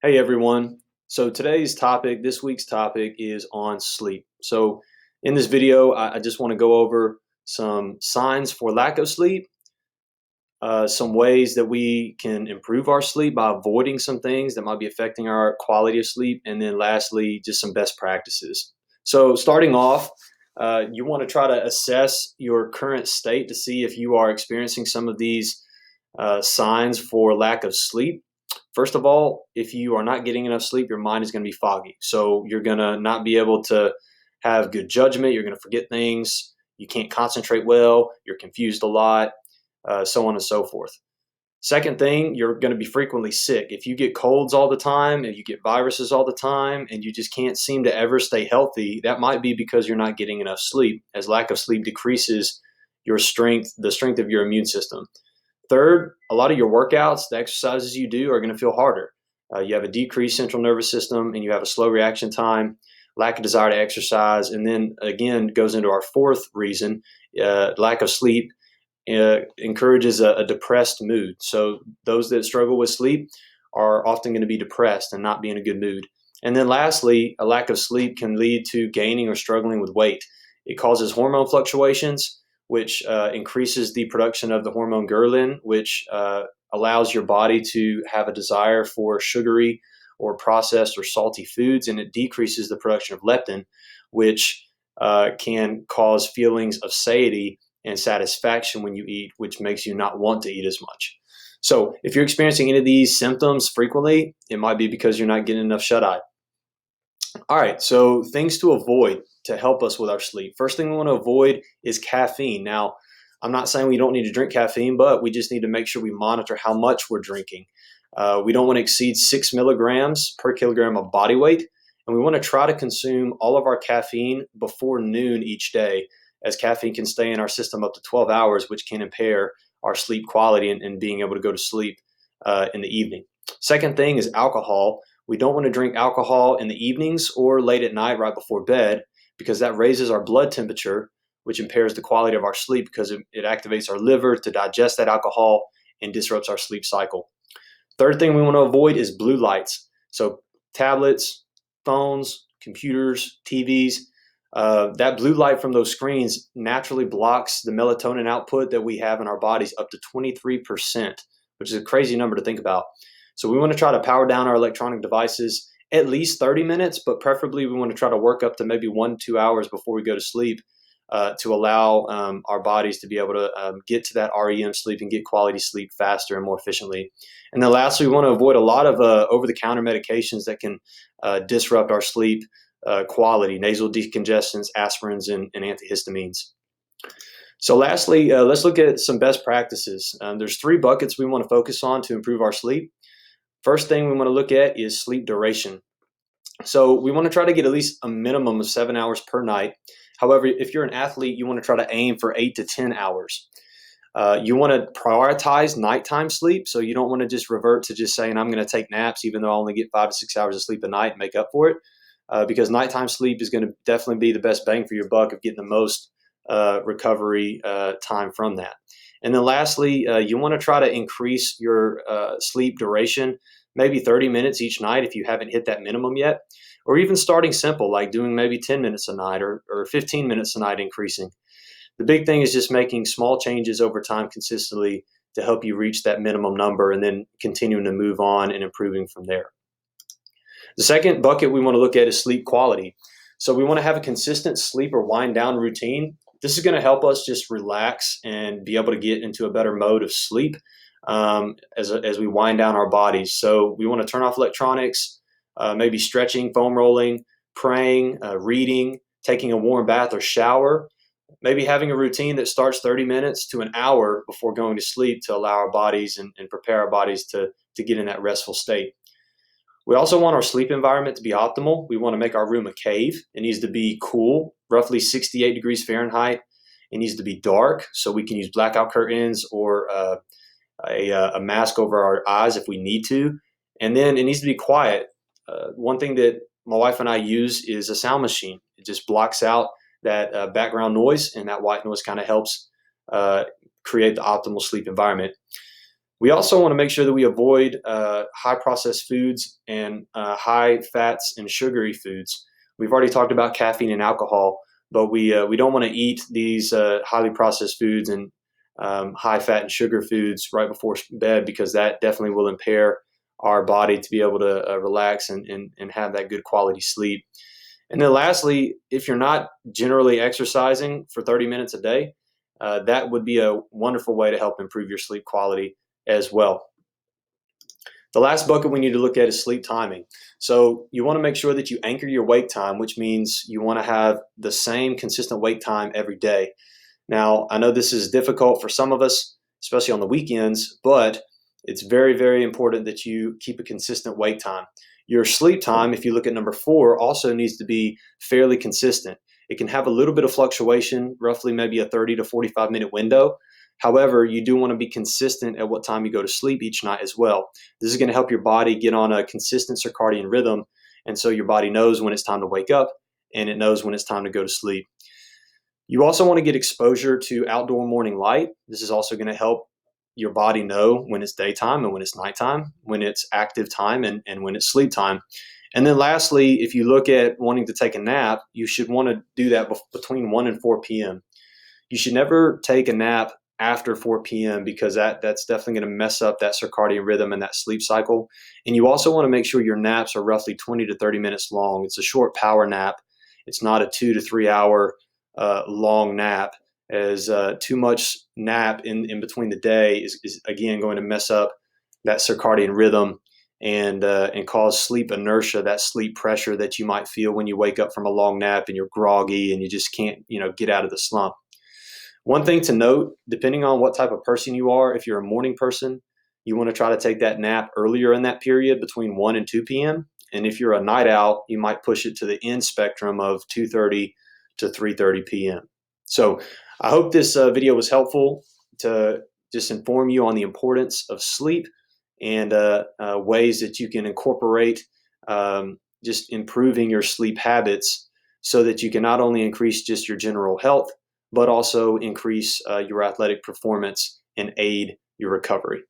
Hey everyone. So this week's topic is on sleep. So in this video, I just want to go over some signs for lack of sleep, some ways that we can improve our sleep by avoiding some things that might be affecting our quality of sleep, and then lastly, just some best practices. So starting off, you want to try to assess your current state to see if you are experiencing some of these signs for lack of sleep. First of all, if you are not getting enough sleep, your mind is going to be foggy. So you're going to not be able to have good judgment. You're going to forget things. You can't concentrate well. You're confused a lot, so on and so forth. Second thing, you're going to be frequently sick. If you get colds all the time, and you get viruses all the time, and you just can't seem to ever stay healthy, that might be because you're not getting enough sleep, as lack of sleep decreases the strength of your immune system. Third, a lot of your workouts, the exercises you do are going to feel harder. You have a decreased central nervous system and you have a slow reaction time, lack of desire to exercise, and then again goes into our fourth reason, lack of sleep encourages a depressed mood. So those that struggle with sleep are often going to be depressed and not be in a good mood. And then lastly, a lack of sleep can lead to gaining or struggling with weight. It causes hormone fluctuations, which increases the production of the hormone ghrelin, which allows your body to have a desire for sugary or processed or salty foods, and it decreases the production of leptin, which can cause feelings of satiety and satisfaction when you eat, which makes you not want to eat as much. So if you're experiencing any of these symptoms frequently, it might be because you're not getting enough shut eye. All right, so things to avoid to help us with our sleep. First thing we want to avoid is caffeine. Now, I'm not saying we don't need to drink caffeine, but we just need to make sure we monitor how much we're drinking. We don't want to exceed 6 milligrams per kilogram of body weight, and we want to try to consume all of our caffeine before noon each day, as caffeine can stay in our system up to 12 hours, which can impair our sleep quality and being able to go to sleep in the evening. Second thing is alcohol. We don't want to drink alcohol in the evenings or late at night right before bed, because that raises our blood temperature, which impairs the quality of our sleep because it activates our liver to digest that alcohol and disrupts our sleep cycle. Third thing we want to avoid is blue lights. So tablets, phones, computers, TVs, that blue light from those screens naturally blocks the melatonin output that we have in our bodies up to 23%, which is a crazy number to think about. So we want to try to power down our electronic devices at least 30 minutes, but preferably we want to try to work up to maybe 1-2 hours before we go to sleep, to allow our bodies to be able to get to that REM sleep and get quality sleep faster and more efficiently. And then lastly, we want to avoid a lot of over-the-counter medications that can disrupt our sleep quality, nasal decongestants, aspirins, and antihistamines. So lastly, let's look at some best practices. There's 3 buckets we want to focus on to improve our sleep. First thing we want to look at is sleep duration. So we want to try to get at least a minimum of 7 hours per night. However, if you're an athlete, you want to try to aim for 8 to 10 hours. You want to prioritize nighttime sleep, so you don't want to just revert to just saying, I'm going to take naps even though I only get 5 to 6 hours of sleep a night and make up for it, because nighttime sleep is going to definitely be the best bang for your buck of getting the most recovery time from that. And then lastly, you want to try to increase your sleep duration, maybe 30 minutes each night if you haven't hit that minimum yet, or even starting simple, like doing maybe 10 minutes a night or 15 minutes a night increasing. The big thing is just making small changes over time consistently to help you reach that minimum number and then continuing to move on and improving from there. The second bucket we want to look at is sleep quality. So we want to have a consistent sleep or wind down routine. This is going to help us just relax and be able to get into a better mode of sleep as we wind down our bodies. So we want to turn off electronics, maybe stretching, foam rolling, praying, reading, taking a warm bath or shower, maybe having a routine that starts 30 minutes to an hour before going to sleep to allow our bodies and prepare our bodies to get in that restful state. We also want our sleep environment to be optimal. We want to make our room a cave. It needs to be cool, roughly 68 degrees Fahrenheit. It needs to be dark, so we can use blackout curtains or a mask over our eyes if we need to. And then it needs to be quiet. One thing that my wife and I use is a sound machine. It just blocks out that background noise, and that white noise kind of helps create the optimal sleep environment. We also want to make sure that we avoid high processed foods and high fats and sugary foods. We've already talked about caffeine and alcohol, but we don't want to eat these highly processed foods and high fat and sugar foods right before bed, because that definitely will impair our body to be able to relax and have that good quality sleep. And then lastly, if you're not generally exercising for 30 minutes a day, that would be a wonderful way to help improve your sleep quality as well. The last bucket we need to look at is sleep timing. So you want to make sure that you anchor your wake time, which means you want to have the same consistent wake time every day. Now, I know this is difficult for some of us, especially on the weekends, but it's very, very important that you keep a consistent wake time. Your sleep time, if you look at number 4, also needs to be fairly consistent. It can have a little bit of fluctuation, roughly maybe a 30 to 45 minute window. However, you do want to be consistent at what time you go to sleep each night as well. This is going to help your body get on a consistent circadian rhythm, and so your body knows when it's time to wake up and it knows when it's time to go to sleep. You also want to get exposure to outdoor morning light. This is also going to help your body know when it's daytime and when it's nighttime, when it's active time and when it's sleep time. And then lastly, if you look at wanting to take a nap, you should want to do that between 1 and 4 p.m. You should never take a nap after 4 p.m. because that's definitely going to mess up that circadian rhythm and that sleep cycle. And you also want to make sure your naps are roughly 20 to 30 minutes long. It's a short power nap. It's not a 2 to 3 hour long nap, as too much nap in between the day is again going to mess up that circadian rhythm and cause sleep inertia, that sleep pressure that you might feel when you wake up from a long nap and you're groggy and you just can't get out of the slump. One thing to note, depending on what type of person you are, if you're a morning person, you want to try to take that nap earlier in that period between 1 and 2 p.m. And if you're a night owl, you might push it to the end spectrum of 2:30 to 3:30 p.m. So I hope this video was helpful to just inform you on the importance of sleep and ways that you can incorporate just improving your sleep habits so that you can not only increase just your general health, but also increase your athletic performance and aid your recovery.